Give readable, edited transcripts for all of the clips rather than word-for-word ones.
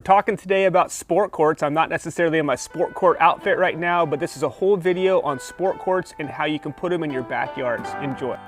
talking today about sport courts. I'm not necessarily in my sport court outfit right now, but this is a whole video on sport courts and how you can put them in your backyards. Enjoy.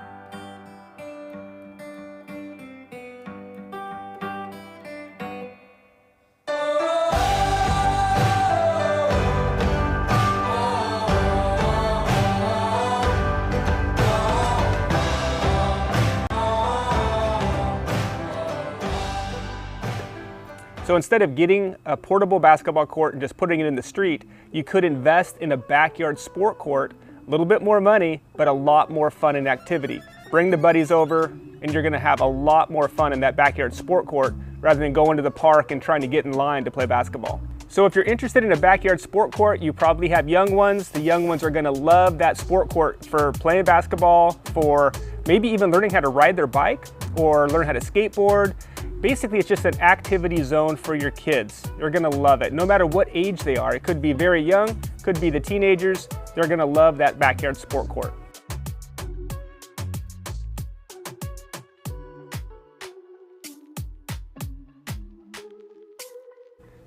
So instead of getting a portable basketball court and just putting it in the street, you could invest in a backyard sport court, a little bit more money, but a lot more fun and activity. Bring the buddies over and you're gonna have a lot more fun in that backyard sport court rather than going to the park and trying to get in line to play basketball. So if you're interested in a backyard sport court, you probably have young ones. The young ones are gonna love that sport court for playing basketball, for maybe even learning how to ride their bike or learn how to skateboard. Basically, it's just an activity zone for your kids. You're gonna love it, no matter what age they are. It could be very young, could be the teenagers. They're gonna love that backyard sport court.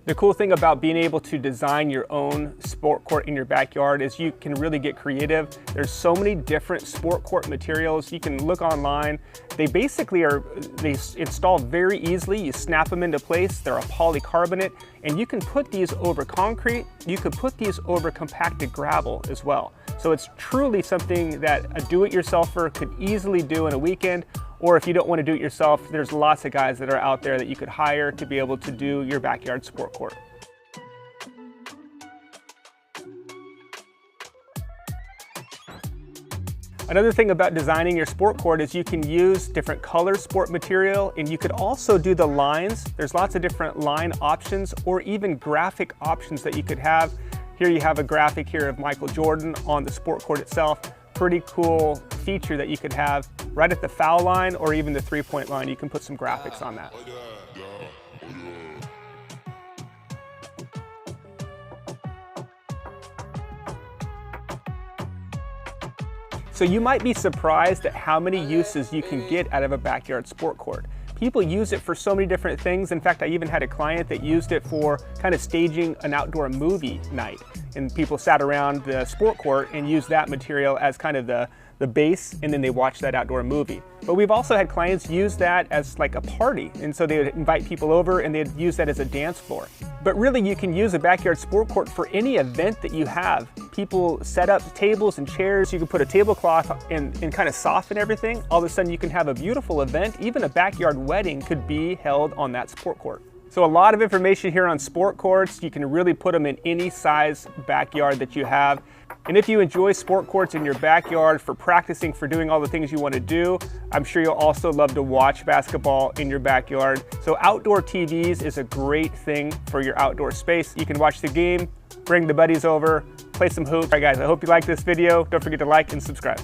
The cool thing about being able to design your own sport court in your backyard is you can really get creative. There's so many different sport court materials. You can look online. They basically they install very easily. You snap them into place. They're a polycarbonate, and you can put these over concrete. You could put these over compacted gravel as well. So it's truly something that a do-it-yourselfer could easily do in a weekend. Or if you don't want to do it yourself, there's lots of guys that are out there that you could hire to be able to do your backyard sport court. Another thing about designing your sport court is you can use different color sport material, and you could also do the lines. There's lots of different line options or even graphic options that you could have. Here you have a graphic here of Michael Jordan on the sport court itself. Pretty cool feature that you could have right at the foul line or even the three-point line. You can put some graphics on that. So you might be surprised at how many uses you can get out of a backyard sport court. People use it for so many different things. In fact, I even had a client that used it for kind of staging an outdoor movie night. And people sat around the sport court and used that material as kind of the base, and then they watched that outdoor movie. But we've also had clients use that as like a party. And so they would invite people over and they'd use that as a dance floor. But really you can use a backyard sport court for any event that you have. People set up tables and chairs. You can put a tablecloth and kind of soften everything. All of a sudden you can have a beautiful event. Even a backyard wedding could be held on that sport court. So a lot of information here on sport courts. You can really put them in any size backyard that you have. And if you enjoy sport courts in your backyard for practicing, for doing all the things you want to do, I'm sure you'll also love to watch basketball in your backyard. So outdoor TVs is a great thing for your outdoor space. You can watch the game, bring the buddies over, play some hoops. All right guys, I hope you like this video. Don't forget to like and subscribe.